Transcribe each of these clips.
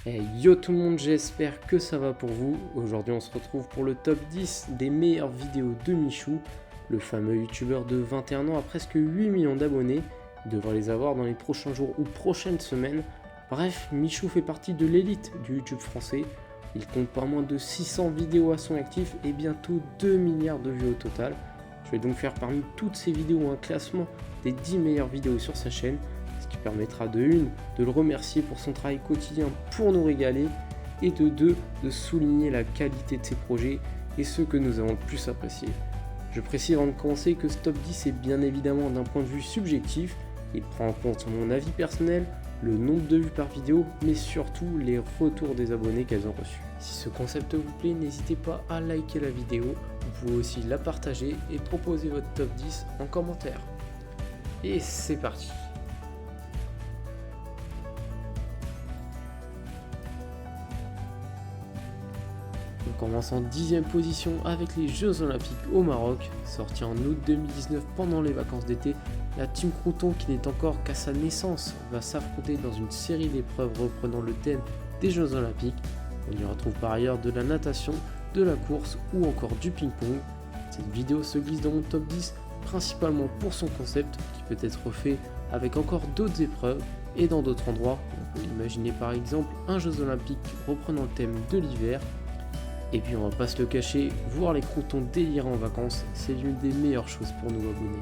Yo tout le monde, j'espère que ça va pour vous. Aujourd'hui on se retrouve pour le top 10 des meilleures vidéos de Michou. Le fameux youtubeur de 21 ans a presque 8 millions d'abonnés. Il devrait les avoir dans les prochains jours ou prochaines semaines. Bref, Michou fait partie de l'élite du YouTube français. Il compte pas moins de 600 vidéos à son actif et bientôt 2 milliards de vues au total. Je vais donc faire parmi toutes ces vidéos un classement des 10 meilleures vidéos sur sa chaîne. Ce qui permettra de le remercier pour son travail quotidien pour nous régaler, et de 2, de souligner la qualité de ses projets et ceux que nous avons le plus appréciés. Je précise avant de commencer que ce top 10 est bien évidemment d'un point de vue subjectif. Il prend en compte mon avis personnel, le nombre de vues par vidéo, mais surtout les retours des abonnés qu'elles ont reçus. Si ce concept vous plaît, n'hésitez pas à liker la vidéo, vous pouvez aussi la partager et proposer votre top 10 en commentaire. Et c'est parti. On commence en 10e position avec les Jeux Olympiques au Maroc. Sorti en août 2019 pendant les vacances d'été, la Team Crouton, qui n'est encore qu'à sa naissance, va s'affronter dans une série d'épreuves reprenant le thème des Jeux Olympiques. On y retrouve par ailleurs de la natation, de la course ou encore du ping-pong. Cette vidéo se glisse dans mon top 10 principalement pour son concept qui peut être fait avec encore d'autres épreuves et dans d'autres endroits. On peut imaginer par exemple un Jeux Olympiques reprenant le thème de l'hiver. Et puis on va pas se le cacher, voir les croutons délirer en vacances, c'est l'une des meilleures choses pour nous abonnés.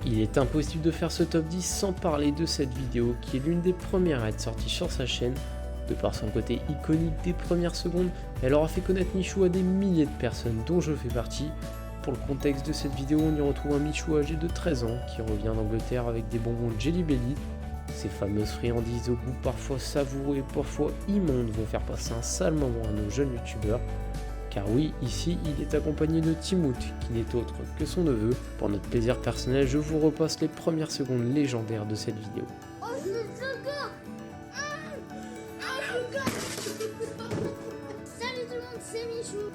Il est impossible de faire ce top 10 sans parler de cette vidéo qui est l'une des premières à être sortie sur sa chaîne. De par son côté iconique des premières secondes, elle aura fait connaître Michou à des milliers de personnes dont je fais partie. Pour le contexte de cette vidéo, on y retrouve un Michou âgé de 13 ans qui revient d'Angleterre avec des bonbons Jelly Belly. Ces fameuses friandises au goût parfois savoureux et parfois immondes vont faire passer un sale moment à nos jeunes youtubeurs. Car oui, ici il est accompagné de Timoth, qui n'est autre que son neveu. Pour notre plaisir personnel, je vous repasse les premières secondes légendaires de cette vidéo. Oh, c'est Zucker! Salut tout le monde, c'est Michou!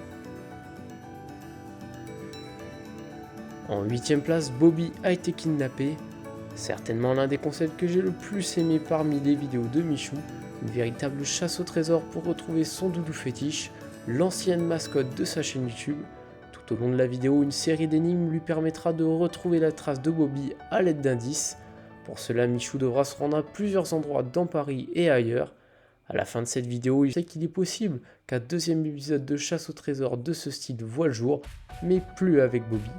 En 8ème place, Bobby a été kidnappé. Certainement l'un des concepts que j'ai le plus aimé parmi les vidéos de Michou, une véritable chasse au trésor pour retrouver son doudou fétiche, l'ancienne mascotte de sa chaîne YouTube. Tout au long de la vidéo, une série d'énigmes lui permettra de retrouver la trace de Bobby à l'aide d'indices. Pour cela, Michou devra se rendre à plusieurs endroits dans Paris et ailleurs. À la fin de cette vidéo, il sait qu'il est possible qu'un deuxième épisode de chasse au trésor de ce style voit le jour, mais plus avec Bobby.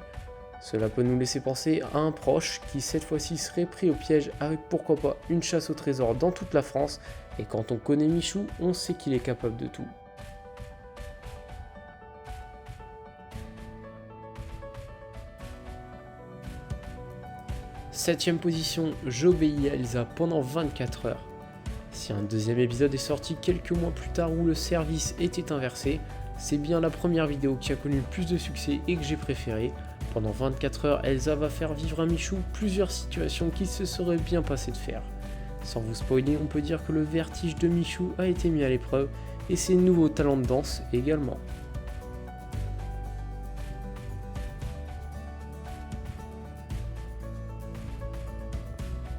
Cela peut nous laisser penser à un proche qui cette fois-ci serait pris au piège avec pourquoi pas une chasse au trésor dans toute la France, et quand on connaît Michou, on sait qu'il est capable de tout. Septième position, j'obéis à Elsa pendant 24 heures. Si un deuxième épisode est sorti quelques mois plus tard où le service était inversé, c'est bien la première vidéo qui a connu le plus de succès et que j'ai préféré. Pendant 24 heures, Elsa va faire vivre à Michou plusieurs situations qui se seraient bien passées de faire. Sans vous spoiler, on peut dire que le vertige de Michou a été mis à l'épreuve et ses nouveaux talents de danse également.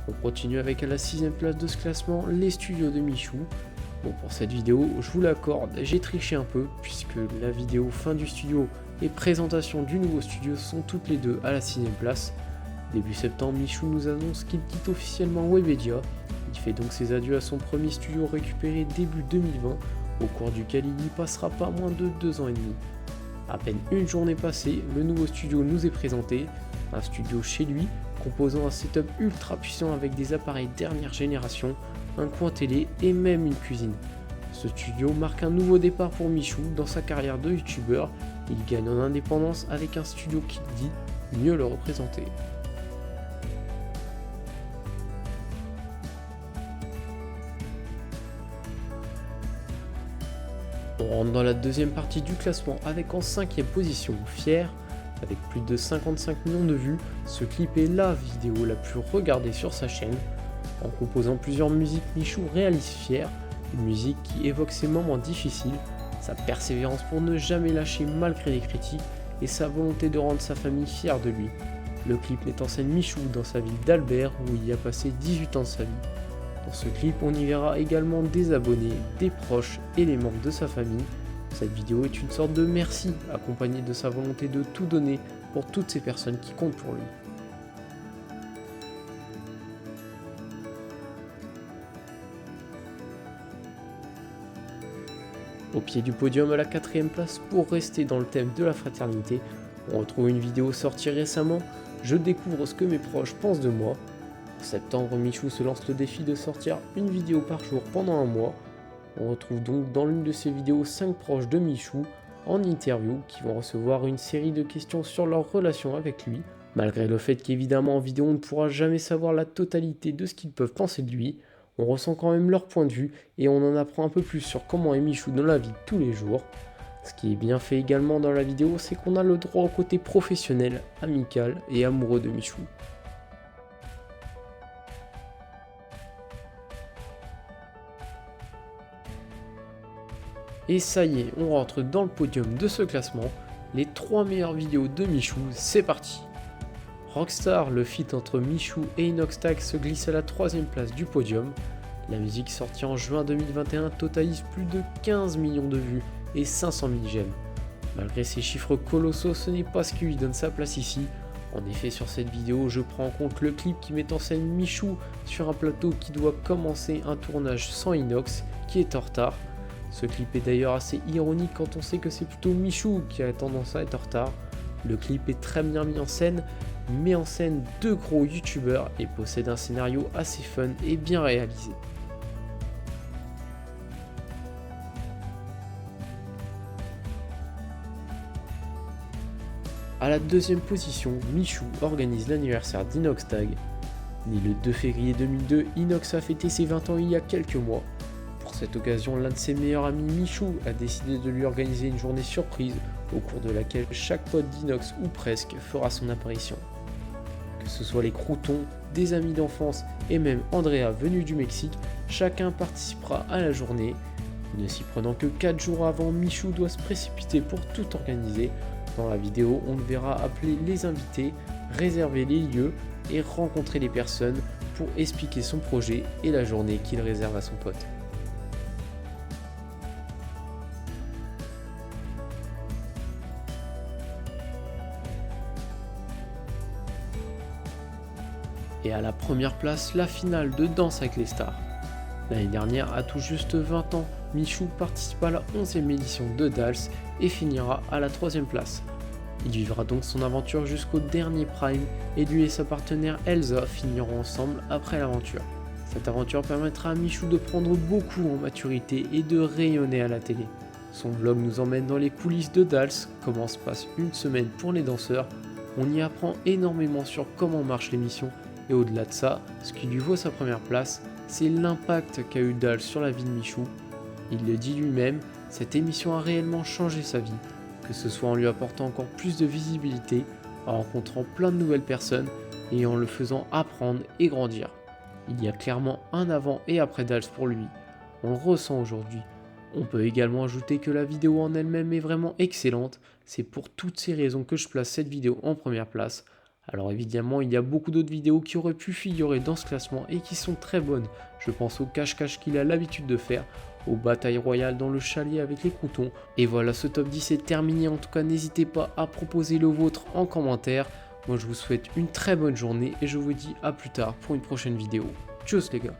On continue avec à la 6ème place de ce classement les studios de Michou. Bon, pour cette vidéo, je vous l'accorde, j'ai triché un peu puisque la vidéo fin du studio et présentation du nouveau studio sont toutes les deux à la 6ème place. Début septembre, Michou nous annonce qu'il quitte officiellement Webedia. Il fait donc ses adieux à son premier studio récupéré début 2020, au cours duquel il n'y passera pas moins de 2 ans et demi. À peine une journée passée, le nouveau studio nous est présenté, un studio chez lui, composant un setup ultra puissant avec des appareils dernière génération, un coin télé et même une cuisine. Ce studio marque un nouveau départ pour Michou dans sa carrière de youtubeur. Il gagne en indépendance avec un studio qui dit mieux le représenter. On rentre dans la deuxième partie du classement avec en 5ème position Fier. Avec plus de 55 millions de vues, ce clip est la vidéo la plus regardée sur sa chaîne. En composant plusieurs musiques, Michou réalise Fier, une musique qui évoque ses moments difficiles, sa persévérance pour ne jamais lâcher malgré les critiques et sa volonté de rendre sa famille fière de lui. Le clip met en scène Michou dans sa ville d'Albert où il y a passé 18 ans de sa vie. Dans ce clip, on y verra également des abonnés, des proches et les membres de sa famille. Cette vidéo est une sorte de merci accompagnée de sa volonté de tout donner pour toutes ces personnes qui comptent pour lui. Au pied du podium à la 4ème place, pour rester dans le thème de la fraternité, on retrouve une vidéo sortie récemment, je découvre ce que mes proches pensent de moi. En septembre, Michou se lance le défi de sortir une vidéo par jour pendant un mois. On retrouve donc dans l'une de ces vidéos 5 proches de Michou en interview qui vont recevoir une série de questions sur leur relation avec lui. Malgré le fait qu'évidemment en vidéo on ne pourra jamais savoir la totalité de ce qu'ils peuvent penser de lui, on ressent quand même leur point de vue et on en apprend un peu plus sur comment est Michou dans la vie de tous les jours. Ce qui est bien fait également dans la vidéo, c'est qu'on a le droit au côté professionnel, amical et amoureux de Michou. Et ça y est, on rentre dans le podium de ce classement. Les 3 meilleures vidéos de Michou, c'est parti. Rockstar, le feat entre Michou et Inoxtag se glisse à la 3ème place du podium. La musique sortie en juin 2021 totalise plus de 15 millions de vues et 500 000 j'aime. Malgré ces chiffres colossaux, ce n'est pas ce qui lui donne sa place ici. En effet, sur cette vidéo, je prends en compte le clip qui met en scène Michou sur un plateau qui doit commencer un tournage sans inox qui est en retard. Ce clip est d'ailleurs assez ironique quand on sait que c'est plutôt Michou qui a tendance à être en retard. Le clip est très bien mis en scène, met en scène 2 gros youtubeurs et possède un scénario assez fun et bien réalisé. A la 2ème position, Michou organise l'anniversaire d'Inoxtag. Né le 2 février 2002, Inox a fêté ses 20 ans il y a quelques mois. Pour cette occasion, l'un de ses meilleurs amis, Michou, a décidé de lui organiser une journée surprise au cours de laquelle chaque pote d'Inox ou presque fera son apparition. Que ce soit les croutons, des amis d'enfance et même Andrea venu du Mexique, chacun participera à la journée. Ne s'y prenant que 4 jours avant, Michou doit se précipiter pour tout organiser. Dans la vidéo, on le verra appeler les invités, réserver les lieux et rencontrer les personnes pour expliquer son projet et la journée qu'il réserve à son pote. Et à la première place, la finale de Danse avec les stars. L'année dernière, à tout juste 20 ans, Michou participe à la 11e édition de Dals et finira à la 3e place. Il vivra donc son aventure jusqu'au dernier prime et lui et sa partenaire Elsa finiront ensemble après l'aventure. Cette aventure permettra à Michou de prendre beaucoup en maturité et de rayonner à la télé. Son vlog nous emmène dans les coulisses de Dals, comment se passe une semaine pour les danseurs. On y apprend énormément sur comment marche l'émission et au-delà de ça, ce qui lui vaut sa première place, c'est l'impact qu'a eu Dals sur la vie de Michou. Il le dit lui-même, cette émission a réellement changé sa vie, que ce soit en lui apportant encore plus de visibilité, en rencontrant plein de nouvelles personnes et en le faisant apprendre et grandir. Il y a clairement un avant et après Dals pour lui, on le ressent aujourd'hui. On peut également ajouter que la vidéo en elle-même est vraiment excellente, c'est pour toutes ces raisons que je place cette vidéo en première place. Alors évidemment, il y a beaucoup d'autres vidéos qui auraient pu figurer dans ce classement et qui sont très bonnes. Je pense au cache-cache qu'il a l'habitude de faire, aux batailles royales dans le chalet avec les croutons. Et voilà, ce top 10 est terminé. En tout cas, n'hésitez pas à proposer le vôtre en commentaire. Moi, je vous souhaite une très bonne journée et je vous dis à plus tard pour une prochaine vidéo. Tchuss les gars!